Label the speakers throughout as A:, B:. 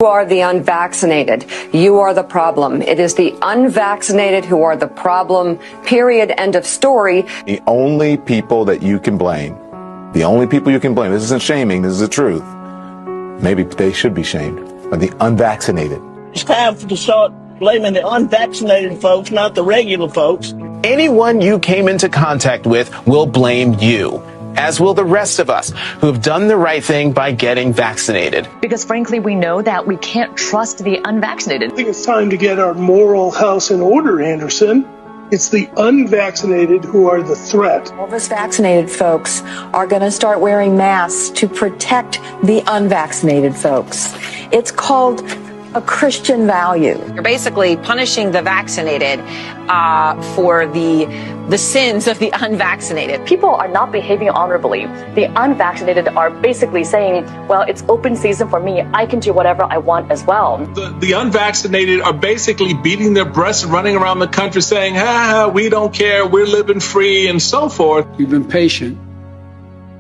A: are the unvaccinated. You are the problem. It is the unvaccinated who are the problem, period, end of story.
B: The only people that you can blame, this isn't shaming, this is the truth. Maybe they should be shamed, are the unvaccinated.
C: It's time to start blaming the unvaccinated folks, not the regular folks.
D: Anyone you came into contact with will blame you, as will the rest of us who have done the right thing by getting vaccinated.
E: Because frankly, we know that we can't trust the unvaccinated.
F: I think it's time to get our moral house in order, Anderson. It's the unvaccinated who are the threat.
G: All of us vaccinated folks are going to start wearing masks to protect the unvaccinated folks. It's called a Christian value.
H: You're basically punishing the vaccinated for the sins of the unvaccinated.
E: People are not behaving honorably. The unvaccinated are basically saying, well, it's open season for me. I can do whatever I want as well.
I: The unvaccinated are basically beating their breasts and running around the country saying, we don't care, we're living free, and so forth.
J: We've been patient,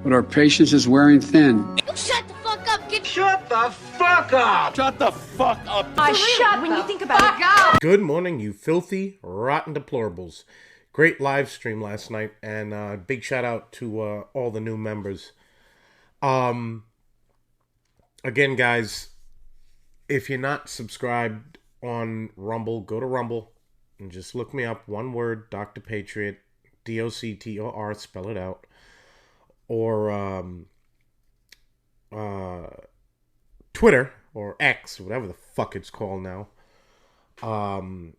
J: but our patience is wearing thin.
K: Shut the fuck up, kid.
I: Shut the fuck up!
L: Shut the fuck up!
K: Shut when you think about it.
L: Good morning, you filthy, rotten deplorables. Great live stream last night, and big shout out to all the new members. Again, guys, if you're not subscribed on Rumble, go to Rumble and just look me up. One word, Dr. Patriot, DOCTOR, spell it out. Or Twitter, or X, whatever the fuck it's called now.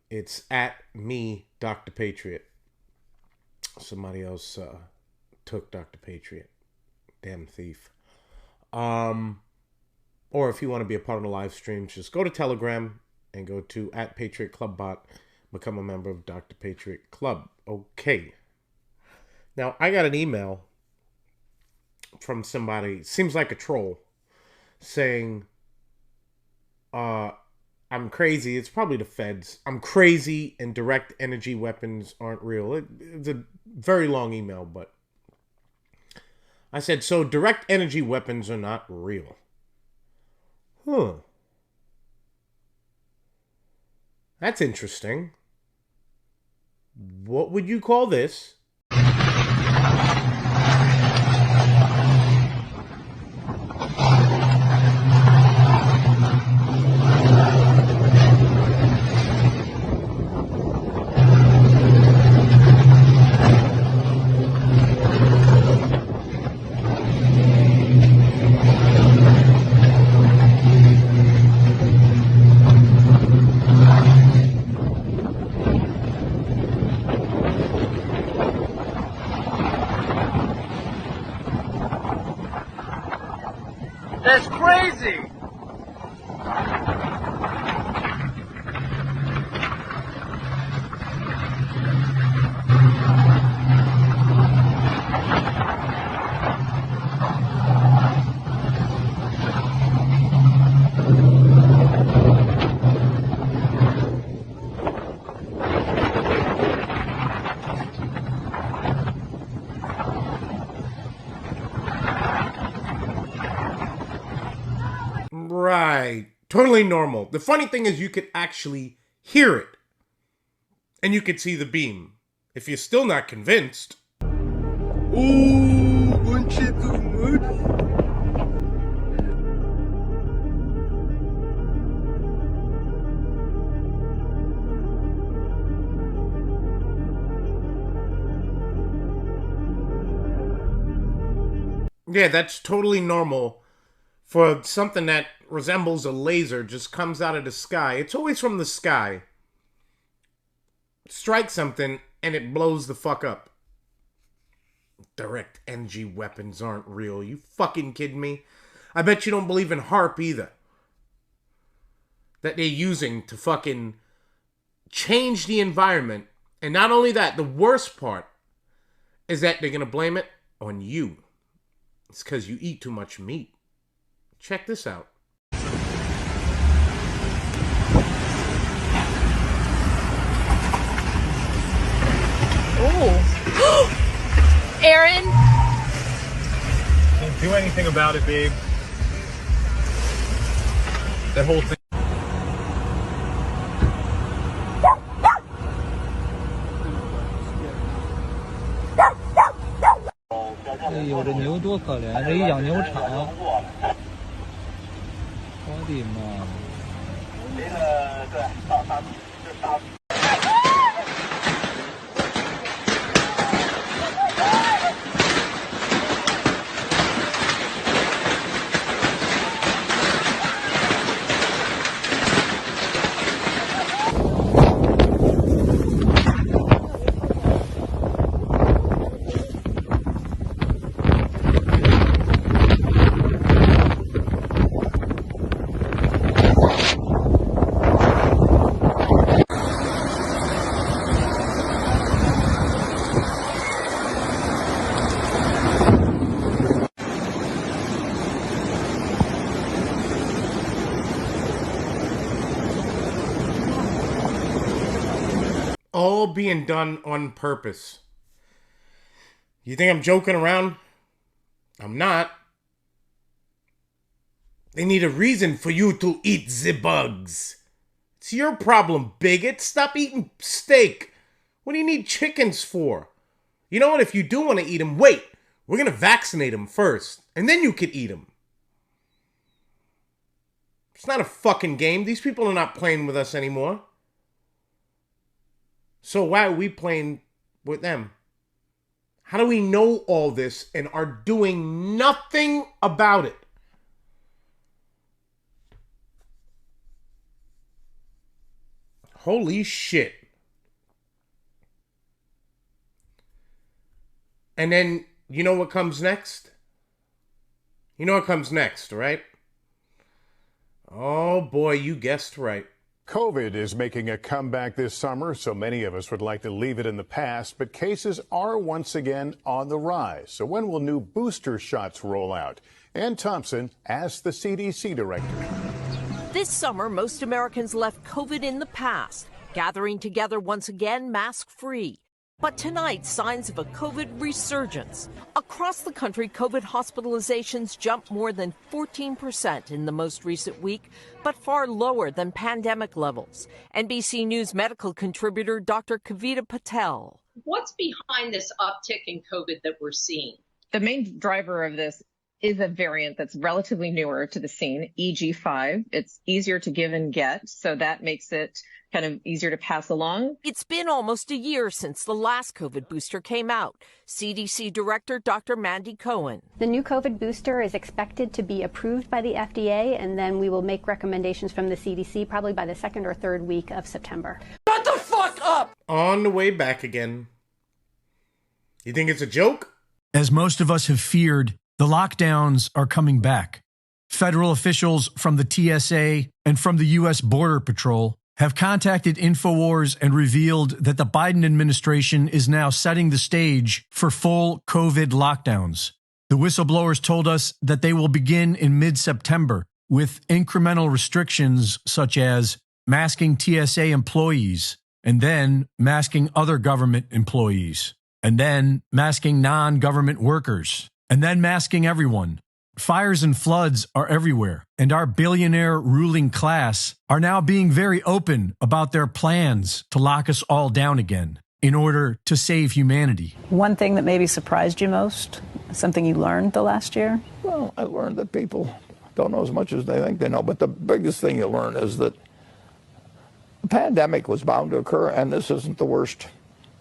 L: It's at me, Dr. Patriot. Somebody else took Dr. Patriot. Damn thief. Or if you want to be a part of the live stream, just go to Telegram and go to @PatriotClubBot. Become a member of Dr. Patriot Club. Okay. Now, I got an email from somebody, seems like a troll, saying, I'm crazy. It's probably the feds. I'm crazy and direct energy weapons aren't real. It's a very long email, but I said, so direct energy weapons are not real. Huh. That's interesting. What would you call this?
I: That's crazy!
L: Right. Totally normal. The funny thing is you could actually hear it. And you could see the beam. If you're still not convinced.
J: Ooh, wouldn't you do good?
L: Yeah, that's totally normal for something that resembles a laser just comes out of the sky. It's always from the sky. Strike something and it blows the fuck up. Direct energy weapons aren't real. You fucking kidding me? I bet you don't believe in HARP either. That they're using to fucking change the environment. And not only that, the worst part is that they're gonna blame it on you. It's because you eat too much meat. Check this out.
K: Oh. Aaron?
I: Can't do anything about it, babe.
M: that whole thing.
N: 有这牛多可怜，这一养牛场，我的妈！这个对，大。
L: All being done on purpose. You think I'm joking around? I'm not. They need a reason for you to eat the bugs. It's your problem, bigot. Stop eating steak. What do you need chickens for? You know what? If you do want to eat them, wait. We're going to vaccinate them first, and then you can eat them. It's not a fucking game. These people are not playing with us anymore. So why are we playing with them? How do we know all this and are doing nothing about it? Holy shit. And then, you know what comes next? You know what comes next, right? Oh boy, you guessed right.
O: COVID is making a comeback this summer, so many of us would like to leave it in the past, but cases are once again on the rise. So when will new booster shots roll out? Ann Thompson asked the CDC director.
P: This summer, most Americans left COVID in the past, gathering together once again mask-free. But tonight, signs of a COVID resurgence. Across the country, COVID hospitalizations jumped more than 14% in the most recent week, but far lower than pandemic levels. NBC News medical contributor Dr. Kavita Patel.
Q: What's behind this uptick in COVID that we're seeing?
R: The main driver of this is a variant that's relatively newer to the scene, EG5. It's easier to give and get, so that makes it kind of easier to pass along.
P: It's been almost a year since the last COVID booster came out. CDC Director Dr. Mandy Cohen.
S: The new COVID booster is expected to be approved by the FDA, and then we will make recommendations from the CDC probably by the second or third week of September.
L: Shut the fuck up! On the way back again. You think it's a joke?
T: As most of us have feared, the lockdowns are coming back. Federal officials from the TSA and from the U.S. Border Patrol have contacted InfoWars and revealed that the Biden administration is now setting the stage for full COVID lockdowns. The whistleblowers told us that they will begin in mid-September with incremental restrictions such as masking TSA employees and then masking other government employees and then masking non-government workers and then masking everyone. Fires and floods are everywhere, and our billionaire ruling class are now being very open about their plans to lock us all down again in order to save humanity.
U: One thing that maybe surprised you most, something you learned the last year?
V: Well, I learned that people don't know as much as they think they know, but the biggest thing you learn is that the pandemic was bound to occur, and this isn't the worst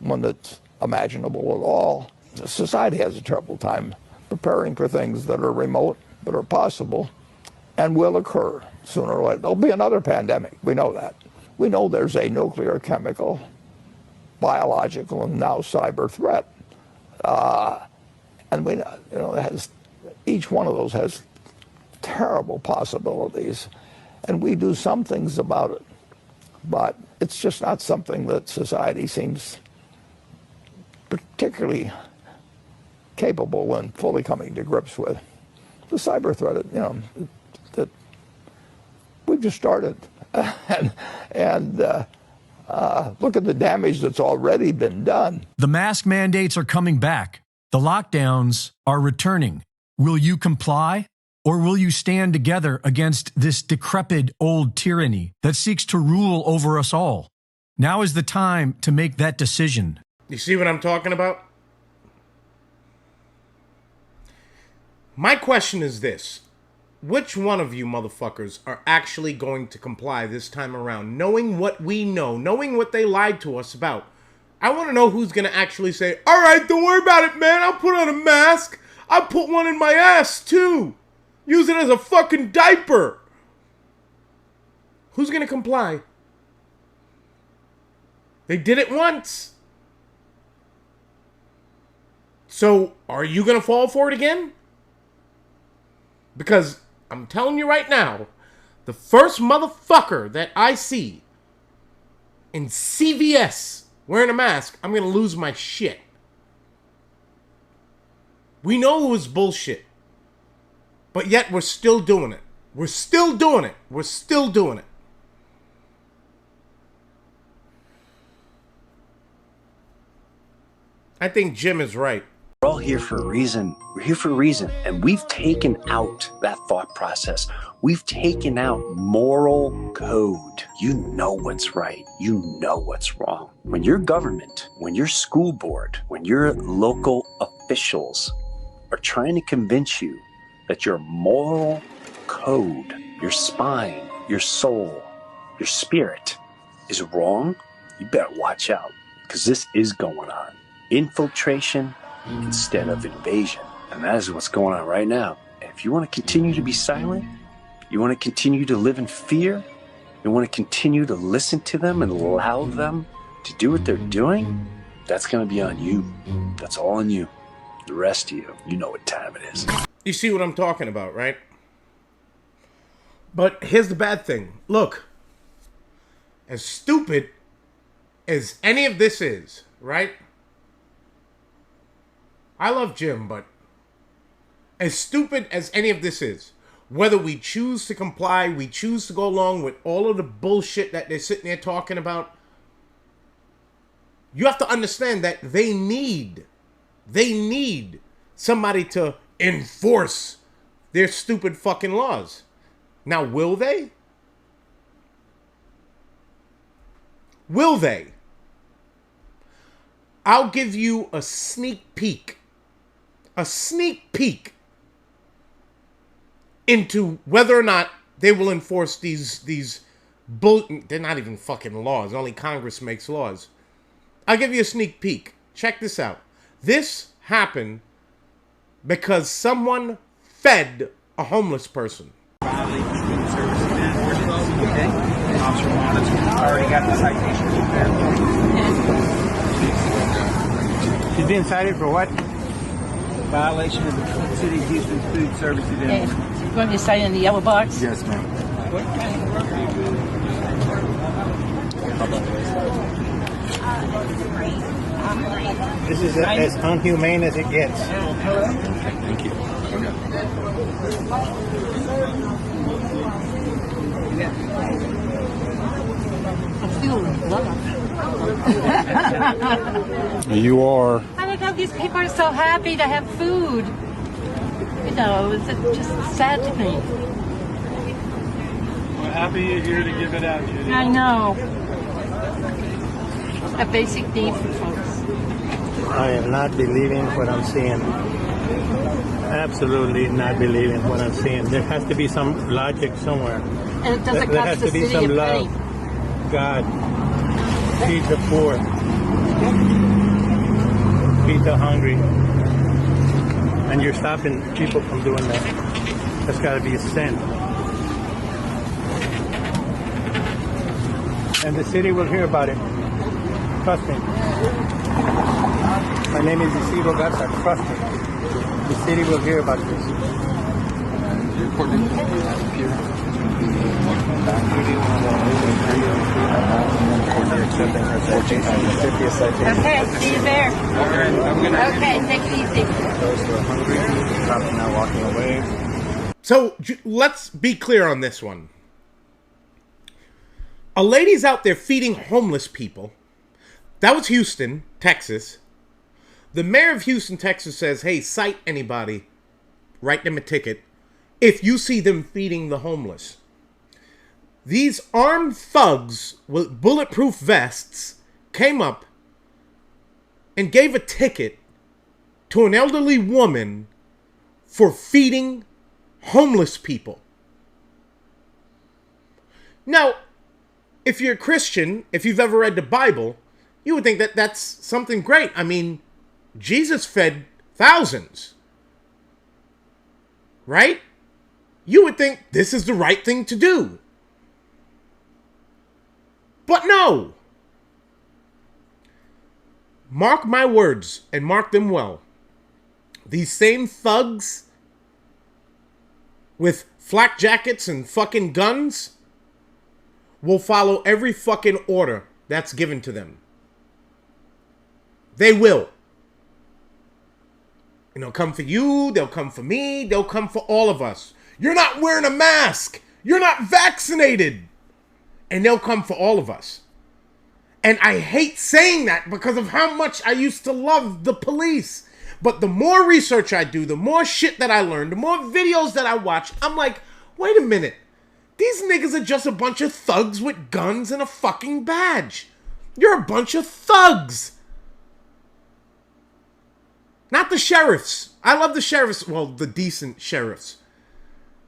V: one that's imaginable at all. Society has a terrible time preparing for things that are remote, but are possible, and will occur sooner or later. There'll be another pandemic. We know that. We know there's a nuclear, chemical, biological, and now cyber threat. And we know, it has, each one of those has terrible possibilities, and we do some things about it, but it's just not something that society seems particularly capable and fully coming to grips with. The cyber threat, that we've just started, and look at the damage that's already been done.
T: The mask mandates are coming back. The lockdowns are returning. Will you comply? Or will you stand together against this decrepit old tyranny that seeks to rule over us all? Now is the time to make that decision.
L: You see what I'm talking about? My question is this. Which one of you motherfuckers are actually going to comply this time around, knowing what we know, knowing what they lied to us about? I want to know who's going to actually say, all right, don't worry about it, man. I'll put on a mask. I'll put one in my ass, too. Use it as a fucking diaper. Who's going to comply? They did it once. So, are you going to fall for it again? Because I'm telling you right now, the first motherfucker that I see in CVS wearing a mask, I'm going to lose my shit. We know it was bullshit. But yet we're still doing it. We're still doing it. We're still doing it. I think Jim is right.
A: We're all here for a reason. We're here for a reason. And we've taken out that thought process. We've taken out moral code. You know what's right. You know what's wrong. When your government, when your school board, when your local officials are trying to convince you that your moral code, your spine, your soul, your spirit is wrong, you better watch out, because this is going on. Infiltration instead of invasion. And that is what's going on right now. And if you want to continue to be silent, you want to continue to live in fear, you want to continue to listen to them and allow them to do what they're doing, that's going to be on you. That's all on you. The rest of you, you know what time it is.
L: You see what I'm talking about, right? But here's the bad thing. Look, as stupid as any of this is, right? I love Jim, but as stupid as any of this is, whether we choose to comply, we choose to go along with all of the bullshit that they're sitting there talking about, you have to understand that they need somebody to enforce their stupid fucking laws. Now, will they? Will they? I'll give you a sneak peek. A sneak peek into whether or not they will enforce these they're not even fucking laws. Only Congress makes laws. I'll give you a sneak peek. Check this out. This happened because someone fed a homeless person.
M: Already got the citation. She's being cited for what? Violation of the City of Houston Food Service Agreement.
W: You want me to sign in the yellow box?
M: Yes, ma'am.
W: What kind of work are you doing?
M: This is as unhumane as it gets. Thank you.
W: You are. I look how these people are so happy to have food. You know, it's just sad to me.
M: We're happy you're here to give it out, Judy.
W: I know. A basic need for folks.
M: I am not believing what I'm seeing. Absolutely not believing what I'm seeing. There has to be some logic somewhere.
W: And it doesn't
M: there
W: cost
M: has
W: the
M: to be
W: city
M: some
W: a
M: love.
W: penny.
M: God, feed the poor, feed the hungry, and you're stopping people from doing that. That's got to be a sin. And the city will hear about it. Trust me. My name is Isidro Garza. Trust me. The city will hear about this.
W: Okay, see you there. Okay, take it easy.
M: Now walking away.
L: So let's be clear on this one. A lady's out there feeding homeless people. That was Houston, Texas. The mayor of Houston, Texas says, hey, cite anybody, write them a ticket. if you see them feeding the homeless. These armed thugs with bulletproof vests came up and gave a ticket to an elderly woman for feeding homeless people. Now, if you're a Christian, if you've ever read the Bible, you would think that that's something great. I mean, Jesus fed thousands, right? You would think this is the right thing to do. But no. Mark my words, and mark them well. These same thugs with flak jackets and fucking guns will follow every fucking order that's given to them. They will. And they'll come for you, they'll come for me, they'll come for all of us. You're not wearing a mask. You're not vaccinated. And they'll come for all of us. And I hate saying that because of how much I used to love the police. But the more research I do, the more shit that I learn, the more videos that I watch, I'm like, wait a minute. These niggas are just a bunch of thugs with guns and a fucking badge. You're a bunch of thugs. Not the sheriffs. I love the sheriffs. Well, the decent sheriffs.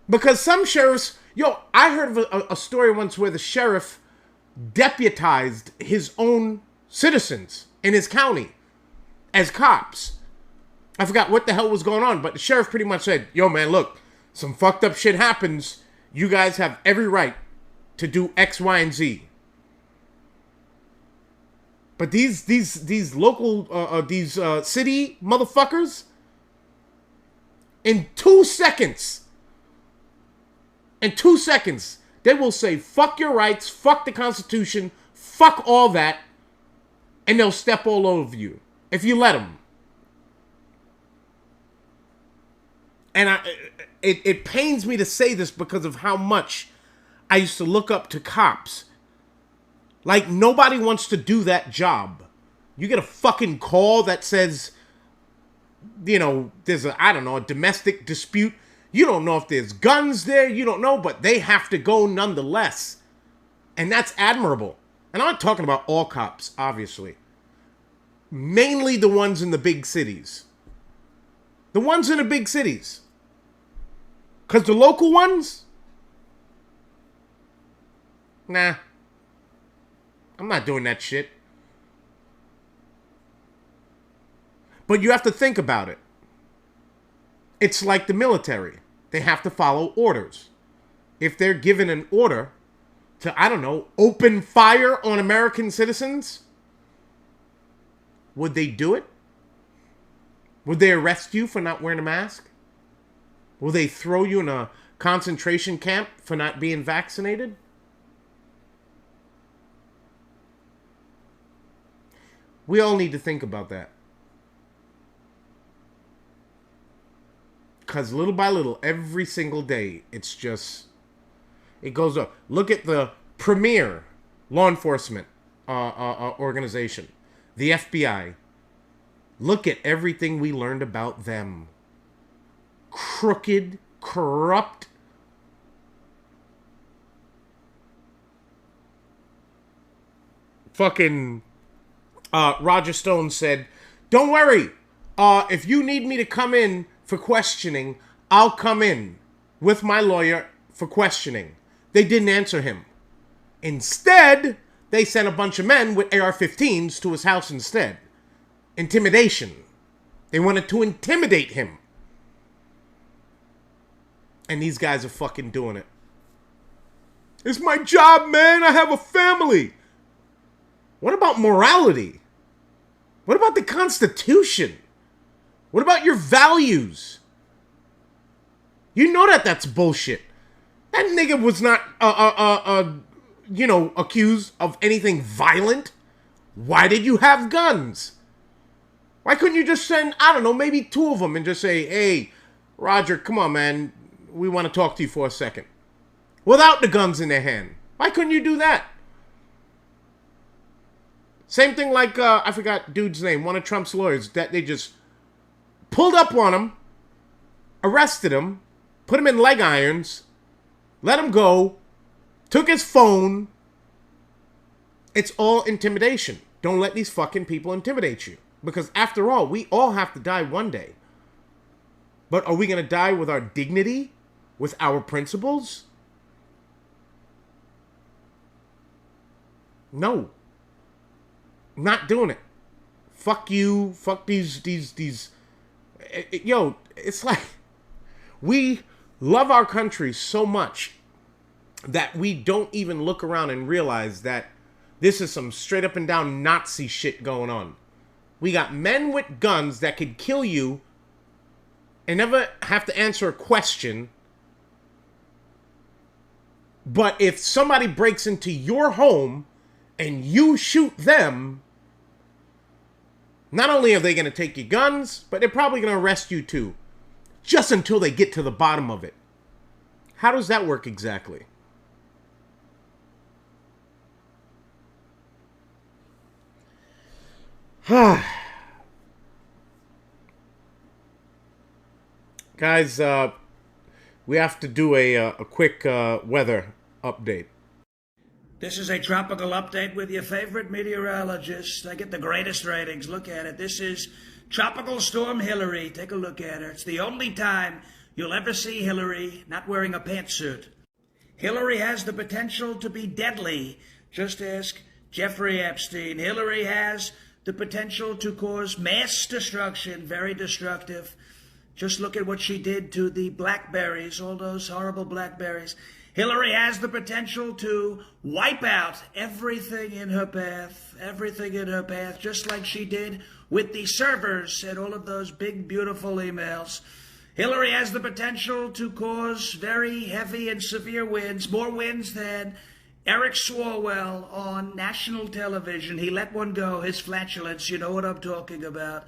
L: Because some sheriffs... Yo, I heard of a story once where the sheriff deputized his own citizens in his county as cops. I forgot what the hell was going on, but the sheriff pretty much said, yo, man, look, some fucked up shit happens. You guys have every right to do X, Y, and Z. But these local, city motherfuckers, in 2 seconds, they will say, fuck your rights, fuck the Constitution, fuck all that, and they'll step all over you, if you let them. And it pains me to say this because of how much I used to look up to cops. Like, nobody wants to do that job. You get a fucking call that says, you know, there's a domestic dispute. You don't know if there's guns there. You don't know, but they have to go nonetheless. And that's admirable. And I'm not talking about all cops, obviously. Mainly the ones in the big cities. The ones in the big cities. Because the local ones? Nah. I'm not doing that shit. But you have to think about it. It's like the military. They have to follow orders. If they're given an order to, I don't know, open fire on American citizens, would they do it? Would they arrest you for not wearing a mask? Will they throw you in a concentration camp for not being vaccinated? We all need to think about that. Because little by little, every single day, it's just, it goes up. Look at the premier law enforcement organization, the FBI. Look at everything we learned about them. Crooked, corrupt. Fucking Roger Stone said, don't worry. If you need me to come in for questioning, I'll come in with my lawyer for questioning. They didn't answer him. Instead, they sent a bunch of men with AR-15s to his house instead. Intimidation. They wanted to intimidate him. And these guys are fucking doing it. It's my job, man. I have a family. What about morality? What about the Constitution? What about your values? You know that that's bullshit. That nigga was not, accused of anything violent. Why did you have guns? Why couldn't you just send, I don't know, maybe 2 of them and just say, hey, Roger, come on, man. We want to talk to you for a second. Without the guns in their hand. Why couldn't you do that? Same thing like, I forgot dude's name, one of Trump's lawyers, that they just pulled up on him, arrested him, put him in leg irons, let him go, took his phone. It's all intimidation. Don't let these fucking people intimidate you. Because after all, we all have to die one day. But are we going to die with our dignity? With our principles? No. Not doing it. Fuck you. Fuck these. Yo, it's like we love our country so much that we don't even look around and realize that this is some straight up and down Nazi shit going on. We got men with guns that could kill you and never have to answer a question. But if somebody breaks into your home and you shoot them, not only are they going to take your guns, but they're probably going to arrest you too. Just until they get to the bottom of it. How does that work exactly? Guys, we have to do a quick weather update.
B: This is a tropical update with your favorite meteorologist. I get the greatest ratings. Look at it. This is Tropical Storm Hillary. Take a look at her. It's the only time you'll ever see Hillary not wearing a pantsuit. Hillary has the potential to be deadly. Just ask Jeffrey Epstein. Hillary has the potential to cause mass destruction, very destructive. Just look at what she did to the blackberries, all those horrible blackberries. Hillary has the potential to wipe out everything in her path, just like she did with the servers and all of those big, beautiful emails. Hillary has the potential to cause very heavy and severe winds, more winds than Eric Swalwell on national television. He let one go, his flatulence, you know what I'm talking about.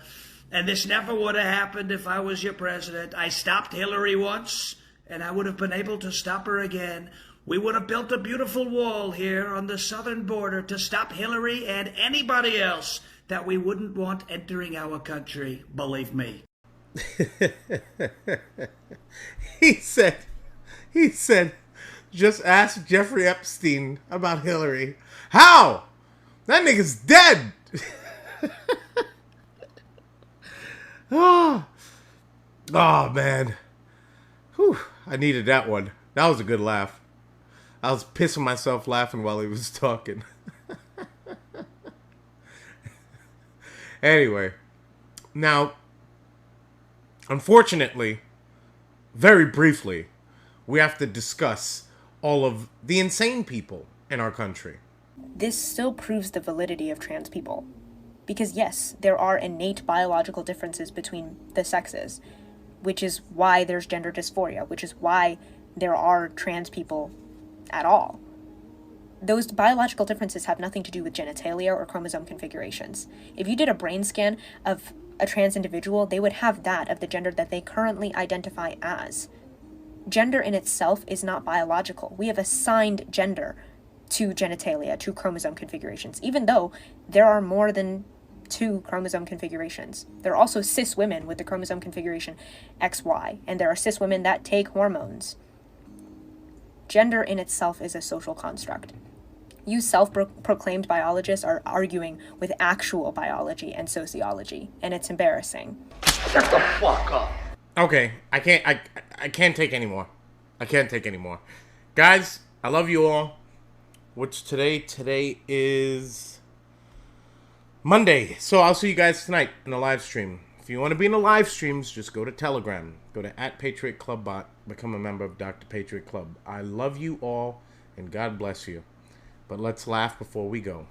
B: And this never would have happened if I was your president. I stopped Hillary once, and I would have been able to stop her again. We would have built a beautiful wall here on the southern border to stop Hillary and anybody else that we wouldn't want entering our country, believe me.
L: He said, just ask Jeffrey Epstein about Hillary. How? That nigga's dead. Oh man. Whew, I needed that one. That was a good laugh. I was pissing myself laughing while he was talking. Anyway, now, unfortunately, very briefly, we have to discuss all of the insane people in our country.
C: This still proves the validity of trans people. Because yes, there are innate biological differences between the sexes, which is why there's gender dysphoria, which is why there are trans people at all. Those biological differences have nothing to do with genitalia or chromosome configurations. If you did a brain scan of a trans individual, they would have that of the gender that they currently identify as. Gender in itself is not biological. We have assigned gender to genitalia, to chromosome configurations, even though there are more than 2 chromosome configurations. There are also cis women with the chromosome configuration XY, and there are cis women that take hormones. Gender in itself is a social construct. You self-proclaimed biologists are arguing with actual biology and sociology, and it's embarrassing.
B: Shut the fuck up.
L: Okay, I can't take anymore. I can't take anymore. Guys, I love you all. What's today? Today is Monday. So I'll see you guys tonight in the live stream. If you want to be in the live streams, just go to Telegram. Go to @PatriotClubBot. Become a member of Dr. Patriot Club. I love you all, and God bless you. But let's laugh before we go.